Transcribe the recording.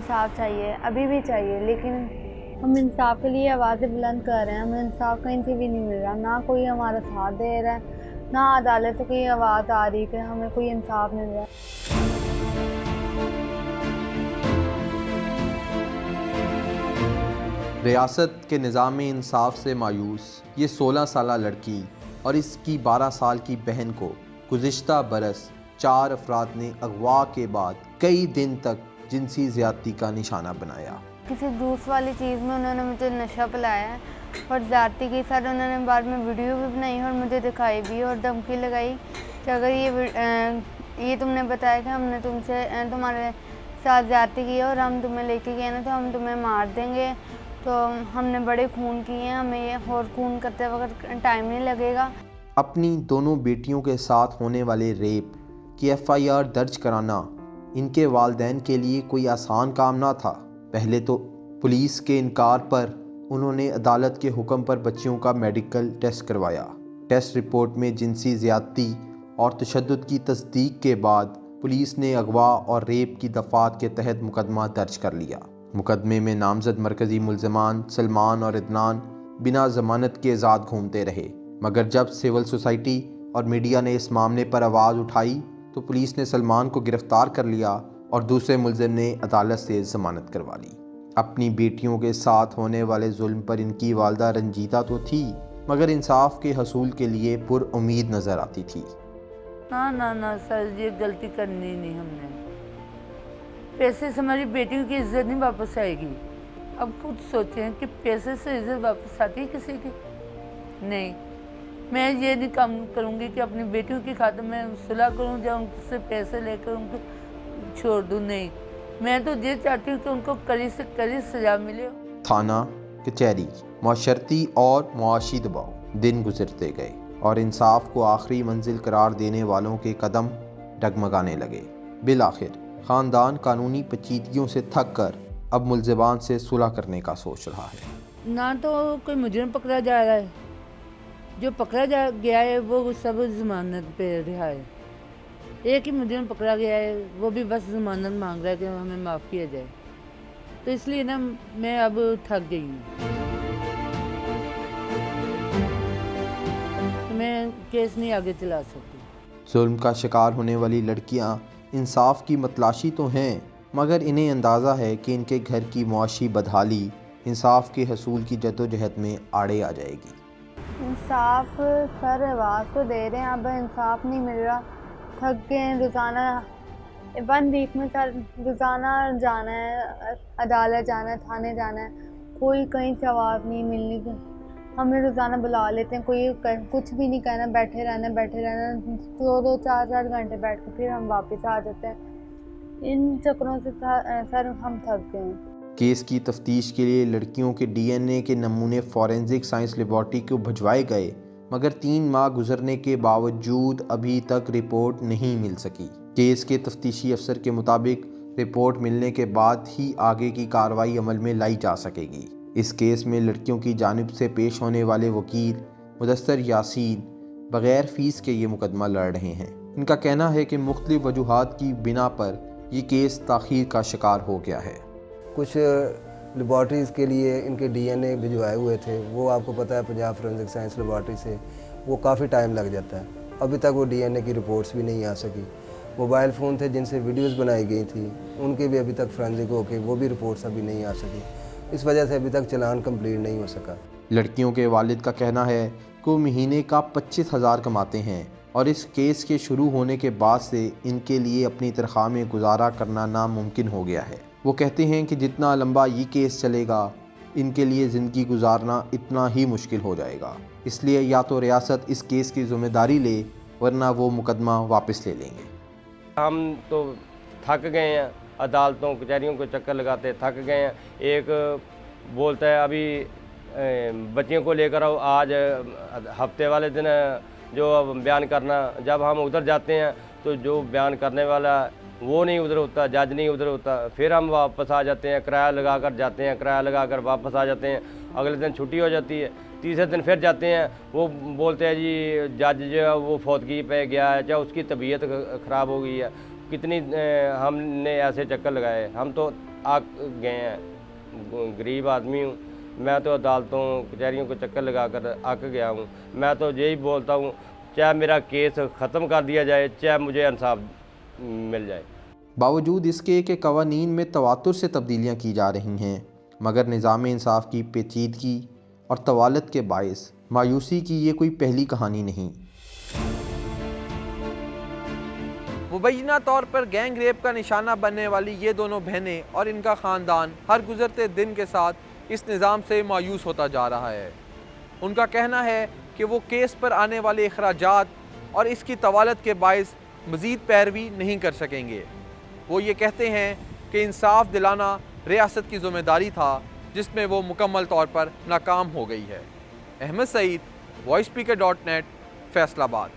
इंसाफ चाहिए, अभी भी चाहिए, लेकिन हम इंसाफ के लिए आवाज़ें बुलंद कर रहे हैं। हमें इंसाफ कहीं से भी नहीं मिल रहा, ना कोई हमारा साथ दे रहा है, ना अदालत से कोई आवाज़ आ रही कि हमें कोई इंसाफ मिल रहा है। रियासत के निज़ाम इंसाफ से मायूस ये 16 साला लड़की और इसकी 12 साल की बहन को गुज़िश्ता बरस 4 अफराद ने अगवा के बाद कई दिन तक जिनसी ज़्यादती का निशाना बनाया। किसी जूस वाली चीज़ में उन्होंने मुझे नशा पिलाया है और ज़्यादती की सर उन्होंने बाद में वीडियो भी बनाई और मुझे दिखाई भी और धमकी लगाई कि अगर ये तुमने बताया कि हमने तुम्हारे साथ ज़्यादती की है और हम तुम्हें लेके गए ना तो हम तुम्हें मार देंगे। तो हमने बड़े खून किए हैं, हमें ये और खून करते वक्त टाइम नहीं लगेगा। अपनी दोनों बेटियों के साथ होने वाले रेप की FIR दर्ज कराना इनके वालिदैन के लिए कोई आसान काम ना था। पहले तो पुलिस के इनकार पर उन्होंने अदालत के हुक्म पर बच्चियों का मेडिकल टेस्ट करवाया। टेस्ट रिपोर्ट में जिनसी ज़्यादती और तशद्दुद की तस्दीक के बाद पुलिस ने अगवा और रेप की दफ़ात के तहत मुकदमा दर्ज कर लिया। मुकदमे में नामजद मरकज़ी मुल्ज़मान सलमान और इदनान बिना ज़मानत के आज़ाद घूमते रहे, मगर जब सिविल सोसाइटी और मीडिया ने इस मामले पर आवाज़ उठाई तो पुलिस ने सलमान को गिरफ़्तार कर लिया और दूसरे मुल्ज़िम ने अदालत से ज़मानत करवा ली। अपनी बेटियों के साथ होने वाले जुल्म पर इनकी वालदा रंजीदा तो थी, मगर इंसाफ के हसूल के लिए पुरउम्मीद नज़र आती थी। ना सर, ये गलती करनी नहीं हमने। पैसे से हमारी बेटियों की इज्जत नहीं वापस आएगी। अब खुद सोचें कि पैसे से इज्जत वापस आती है किसी की? नहीं। मैं ये नहीं काम करूँगी कि अपनी बेटियों की खातिर मैं सुलह करूँ या उनसे पैसे लेकर उनको छोड़ दूँ। नहीं, मैं तो ये चाहती हूँ कि उनको कड़ी से कड़ी सज़ा मिले। थाना, कचहरी, माशरती और मुआशी दबाव दिन गुजरते गए और इंसाफ को आखिरी मंजिल करार देने वालों के कदम डगमगाने लगे। बिलाखिर ख़ानदान कानूनी पेचीदगियों से थक कर अब मुल्ज़िमान से सुलह करने का सोच रहा है। ना तो कोई मुजरिम पकड़ा जा रहा है, जो पकड़ा गया है वो सब ज़मानत पे रिहा है। एक ही मुजरिम पकड़ा गया है, वो भी बस ज़मानत मांग रहा है कि हमें माफ़ किया जाए। तो इसलिए ना मैं अब थक गई हूँ, मैं केस नहीं आगे चला सकती। जुल्म का शिकार होने वाली लड़कियां इंसाफ की मतलाशी तो हैं, मगर इन्हें अंदाज़ा है कि इनके घर की मुआशी बदहाली इंसाफ के हसूल की जद्दोजहद में आड़े आ जाएगी। इंसाफ सर आवाज़ तो दे रहे हैं, अब इंसाफ नहीं मिल रहा। थक गए हैं, रोज़ाना 1 वीक में सर रोज़ाना जाना है, अदालत जाना है, थाने जाना है, कोई कहीं से आवाज़ नहीं मिलनी। हमें रोज़ाना बुला लेते हैं, कोई कुछ भी नहीं कहना, बैठे रहना 2-2 4-4 घंटे बैठ के फिर हम वापस आ जाते हैं। इन चक्करों से सर हम थक गए हैं। केस की तफ्तीश के लिए लड़कियों के DNA के नमूने फॉरेंसिक साइंस लेबॉर्ट्री को भिजवाए गए, मगर 3 माह गुजरने के बावजूद अभी तक रिपोर्ट नहीं मिल सकी। केस के तफ्तीशी अफसर के मुताबिक रिपोर्ट मिलने के बाद ही आगे की कार्रवाई अमल में लाई जा सकेगी। इस केस में लड़कियों की जानिब से पेश होने वाले वकील मुदस्सर यासीन बग़ैर फ़ीस के ये मुकदमा लड़ रहे हैं। इनका कहना है कि मुख्तलिफ वजूहात की बिना पर ये केस ताख़ीर का शिकार हो गया है। कुछ लेबॉर्ट्रीज़ के लिए इनके DNA भिजवाए हुए थे, वो आपको पता है पंजाब फोरेंसिक साइंस लेबॉर्ट्री से वो काफ़ी टाइम लग जाता है। अभी तक वो DNA की रिपोर्ट्स भी नहीं आ सकी। मोबाइल फ़ोन थे जिनसे वीडियोस बनाई गई थी, उनके भी अभी तक फोरेंसिक होके वो भी रिपोर्ट्स अभी नहीं आ सकी। इस वजह से अभी तक चलान कंप्लीट नहीं हो सका। लड़कियों के वालिद का कहना है कि वो महीने का 25,000 कमाते हैं और इस केस के शुरू होने के बाद से इनके लिए अपनी तनख्वाह में गुजारा करना नामुमकिन हो गया है। वो कहते हैं कि जितना लंबा ये केस चलेगा इनके लिए ज़िंदगी गुजारना इतना ही मुश्किल हो जाएगा। इसलिए या तो रियासत इस केस की ज़िम्मेदारी ले, वरना वो मुकदमा वापस ले लेंगे। हम तो थक गए हैं, अदालतों कचहरियों को चक्कर लगाते थक गए हैं। एक बोलता है अभी बच्चियों को लेकर आओ, आज हफ्ते वाले दिन जो बयान करना, जब हम उधर जाते हैं तो जो बयान करने वाला वो नहीं उधर होता, जज नहीं उधर होता, फिर हम वापस आ जाते हैं, किराया लगा कर जाते हैं, किराया लगा कर वापस आ जाते हैं। अगले दिन छुट्टी हो जाती है, तीसरे दिन फिर जाते हैं, वो बोलते हैं जी जज जो है वो फौतगी पे गया है, चाहे उसकी तबीयत ख़राब हो गई है। कितनी हमने ऐसे चक्कर लगाए, हम तो आक गए हैं। गरीब आदमी हूँ, मैं तो अदालतों कचहरियों को चक्कर लगा कर अक गया हूँ। मैं तो यही बोलता हूँ, चाहे मेरा केस ख़त्म कर दिया जाए, चाहे मुझे इंसाफ मिल जाए। बावजूद इसके कि कवानीन में तवातुर से तब्दीलियाँ की जा रही हैं, मगर निज़ाम इंसाफ की पेचीदगी और तवालत के बायस मायूसी की ये कोई पहली कहानी नहीं। मुबैना तौर पर गैंग रेप का निशाना बनने वाली ये दोनों बहनें और इनका ख़ानदान हर गुज़रते दिन के साथ इस निज़ाम से मायूस होता जा रहा है। उनका कहना है कि वो केस पर आने वाले अखराजात और इसकी तवालत के बायस मज़ीद पैरवी नहीं कर सकेंगे। वो ये कहते हैं कि इंसाफ दिलाना रियासत की ज़िम्मेदारी था, जिसमें वो मुकम्मल तौर पर नाकाम हो गई है। अहमद सईद, voicespeaker.net, फैसलाबाद।